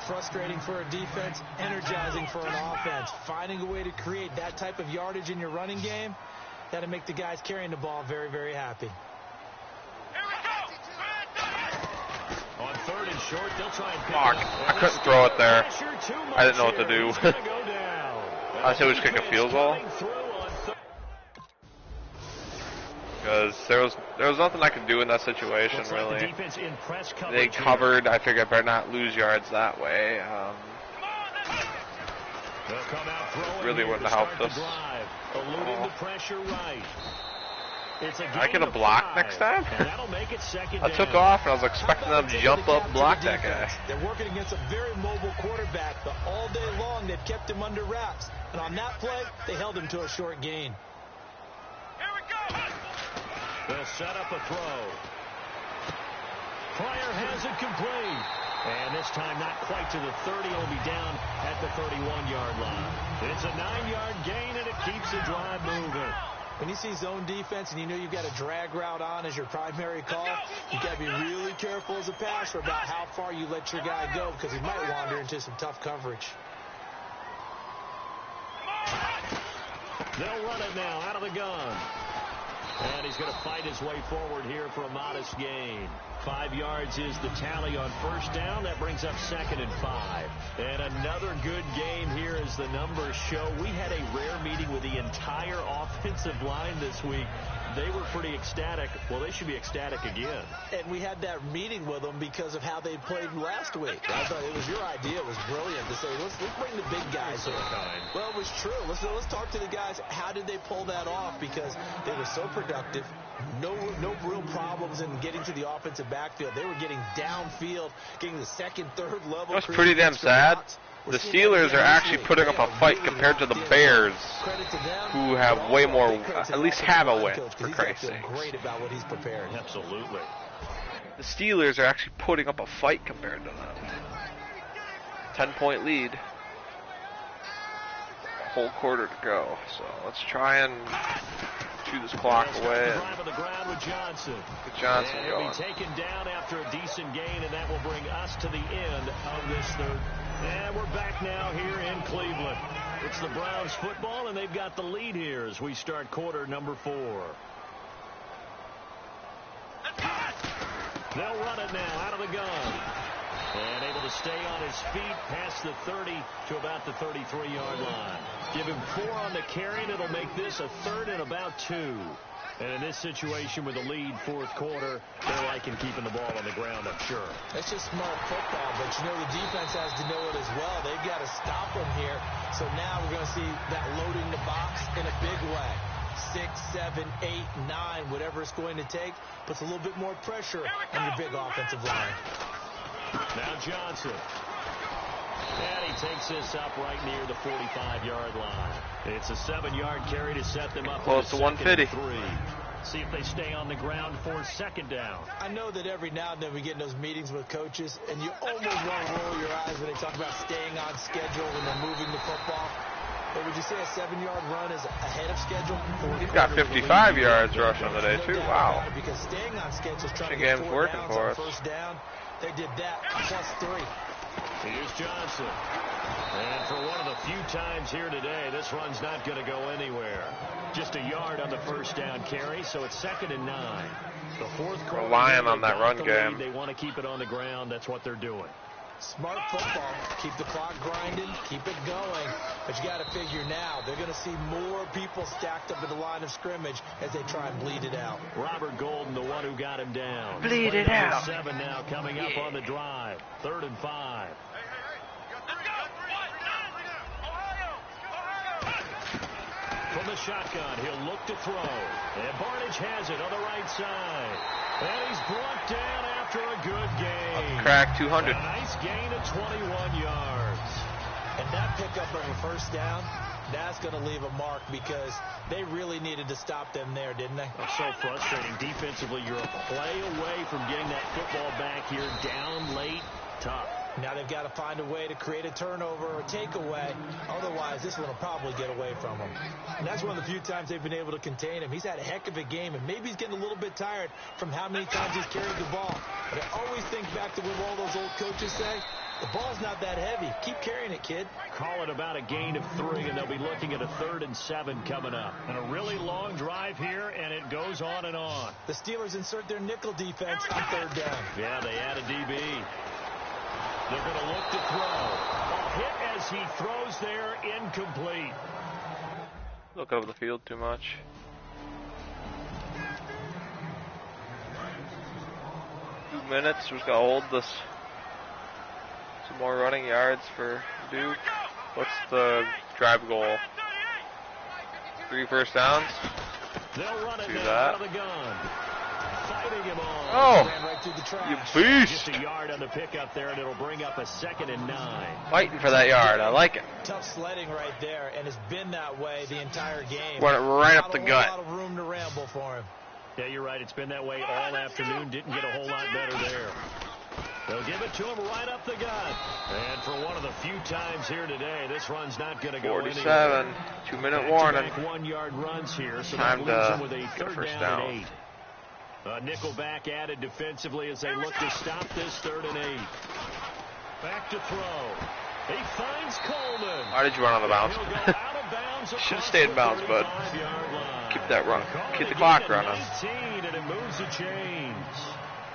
Frustrating for a defense, energizing for an offense. Finding a way to create that type of yardage in your running game, that'll make the guys carrying the ball very, very happy. On third and short, they'll try and pick Fuck, it up. I couldn't throw it there. Pressure too much I didn't know what to here. do. It's gonna go down. I said we should kick a field goal. Coming through on third. Because there was nothing I could do in that situation, Looks like the really. defense in press coverage They here. covered. I figured I better not lose yards that way. They'll come out throwing Really here wouldn't to have start helped the us. drive. Eluding the pressure right. It's a I gain get a of block 5, next time? and that'll make it second I down. took off and I was expecting How them about to taking jump the up gap and to block the that guy. defense? They're working against a very mobile quarterback, but all day long they've kept him under wraps. And on that play, they held him to a short gain. They'll set up a throw. Pryor has it complete. And this time not quite to the 30. He'll be down at the 31-yard line. It's a 9-yard gain, and it keeps the drive moving. When you see zone defense and you know you've got a drag route on as your primary call, you've got to be really careful as a passer about how far you let your guy go because he might wander into some tough coverage. They'll run it now out of the gun. And he's going to fight his way forward here for a modest gain. 5 yards is the tally on first down. That brings up 2nd and 5. And another good game here as the numbers show. We had a rare meeting with the entire offensive line this week. They were pretty ecstatic. Well, they should be ecstatic again. And we had that meeting with them because of how they played last week. I thought it was your idea. It was brilliant to say, let's bring the big guys in. Well, it was true. Let's talk to the guys. How did they pull that off? Because they were so productive. No real problems in getting to the offensive backfield. They were getting downfield, getting the second, third level. That's pretty damn sad. The Steelers are actually putting up a fight compared to the Bears, who have way more, at least have a win, for Christ's sake. Great about what he's prepared. Absolutely. The Steelers are actually putting up a fight compared to them. 10-point lead. Whole quarter to go. So let's try and chew this clock away. Drive on the ground with Johnson. Get Johnson and going. He'll be taken down after a decent gain, and that will bring us to the end of this third. And we're back now here in Cleveland. It's the Browns football, and they've got the lead here as we start quarter number 4. They'll run it now out of the gun. And able to stay on his feet past the 30 to about the 33-yard line. Give him 4 on the carry, and it'll make this a 3rd and about 2. And in this situation with the lead, 4th quarter, they're liking keeping the ball on the ground, I'm sure. That's just smart football, but you know the defense has to know it as well. They've got to stop them here. So now we're going to see that loading the box in a big way. 6, 7, 8, 9, whatever it's going to take, puts a little bit more pressure on your big offensive line. Now Johnson. And he takes this up right near the 45-yard line. It's a 7-yard carry to set them up. Close to 150. See if they stay on the ground for 2nd down. I know that every now and then we get in those meetings with coaches, and you almost want to roll your eyes when they talk about staying on schedule when they're moving the football. But would you say a 7-yard run is ahead of schedule? He's got 55 yards rushing today, too. Wow. Because staying on schedule is trying to get get 4 working downs for on us. first down. They did that plus 3. Here's Johnson. And for one of the few times here today, this run's not going to go anywhere. Just a yard on the first down carry, so it's 2nd and 9. The 4th quarter. Relying on that run game. They want to keep it on the ground. That's what they're doing. Smart football. Keep the clock grinding. Keep it going. But you got to figure now, they're going to see more people stacked up at the line of scrimmage as they try and bleed it out. Robert Golden, the one who got him down. Bleed it out. 7 now coming up on the drive. 3rd and 5. From the shotgun, he'll look to throw. And Barnage has it on the right side. And he's brought down after a good game. Crack 200. A nice gain of 21 yards. And that pickup of a first down, that's going to leave a mark because they really needed to stop them there, didn't they? That's so frustrating. Defensively, you're a play away from getting that football back here. Down late, tough. Now they've got to find a way to create a turnover or a takeaway. Otherwise, this one will probably get away from him. And that's one of the few times they've been able to contain him. He's had a heck of a game, and maybe he's getting a little bit tired from how many times he's carried the ball. But I always think back to what all those old coaches say. The ball's not that heavy. Keep carrying it, kid. Call it about a gain of 3, and they'll be looking at a 3rd and 7 coming up. And a really long drive here, and it goes on and on. The Steelers insert their nickel defense on 3rd down. Yeah, they add a DB. They're going to look to throw. A hit as he throws there, incomplete. Look over the field too much. Two minutes. We're just going to hold this. Some more running yards for Duke. What's the drive goal? 3 first downs? They'll run it Do now that. out of the gun. Fighting him on. Oh, Ran right through the trash. you beast. Just a yard on the pickup there, and it'll bring up a 2nd and 9. Fighting for that yard. I like it. Tough sledding right there, and it's been that way the entire game. Run it right up the Not gut. a lot of room to ramble for him. Yeah, you're right. It's been that way all afternoon. Didn't get a whole lot better there. They'll give it to him right up the gut. And for one of the few times here today, this run's not going to go 47. anywhere. 2-minute warning. Back-to-back 1-yard runs here, so Time that leaves to them with a get 3rd first down down. and 8. Nickelback added defensively as they look to stop this 3rd and 8. Back to throw. He finds Coleman. Why did you run on the bounce? Should have stayed in bounds, bud. Keep that run. Keep the clock running. 19, and it moves the chains.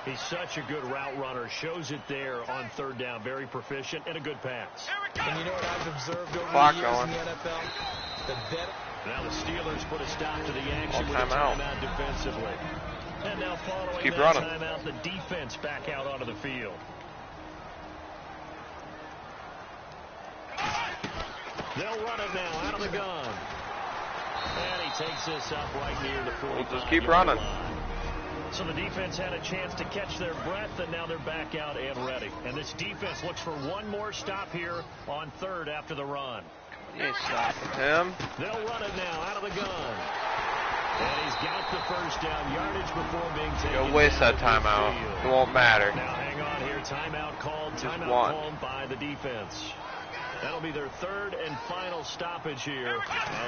He's such a good route runner. Shows it there on third down. Very proficient and a good pass. And you know what I've observed over Clock the years going. in the NFL? Now the Steelers put a stop to the action with a timeout. timeout defensively. And now following Keep that running. timeout, the defense back out onto the field. They'll run it now out of the gun. And he takes this up right near the 45. We'll just keep running. Line. So the defense had a chance to catch their breath, and now they're back out and ready. And this defense looks for one more stop here on third after the run. You ain't stopping him. They'll run it now out of the gun. And he's got the first down yardage before being taken. You'll waste that timeout. It won't matter. Now hang on here. Timeout called. Timeout called by the defense. That'll be their third and final stoppage here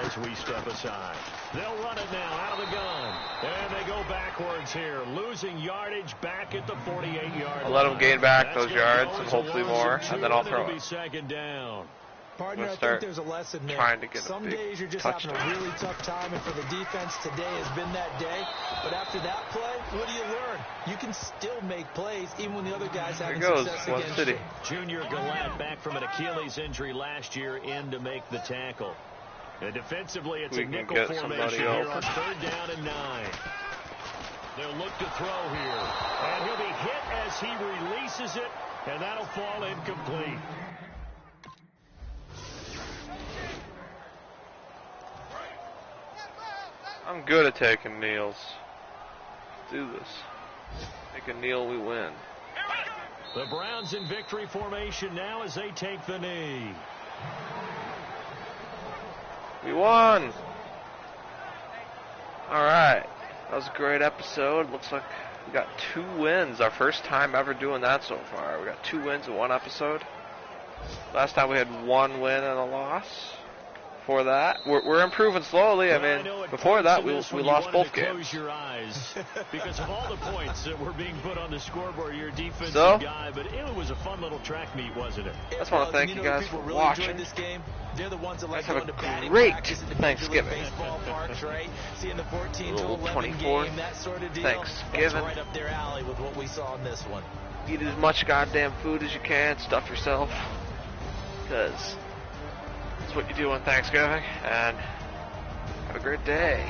as we step aside. They'll run it now out of the gun. And they go backwards here, losing yardage back at the 48-yard line. I'll let them gain back That's those yards and hopefully more, and then I'll throw it'll be it. second down. Partner, I start think there's a lesson there. trying to get a Some big days you're just touchdown. having a really tough time, and for the defense, today has been that day. But after that play, what do you learn? You can still make plays, even when the other guys having goes, success One against City. you. Junior Galat back from an Achilles injury last year in to make the tackle. And defensively, it's We a can nickel get formation somebody here else. on third down and 9. They'll look to throw here. And he'll be hit as he releases it, and that'll fall incomplete. I'm good at taking kneels. Let's do this. Take a kneel, we win. The Browns in victory formation now as they take the knee. We won! Alright. That was a great episode. Looks like we got 2 wins. Our first time ever doing that so far. We got 2 wins in one episode. Last time we had 1 win and a loss. Before that, we're improving slowly. I mean, before that, we lost both games. Close your eyes because of all the points that were being put on the scoreboard. Your defensive So? guy, but it was a fun little track meet, wasn't it? I just want to thank you guys for watching. This game. They're the ones that like Have going a to batting great practice in the Thanksgiving. baseball parks, right? Seeing the 14 to Little 11 24th game, that sort of deal. Thanksgiving. That's right up their alley with what we saw in this one. Eat as much goddamn food as you can. Stuff yourself. Because that's what you do on Thanksgiving. And have a great day.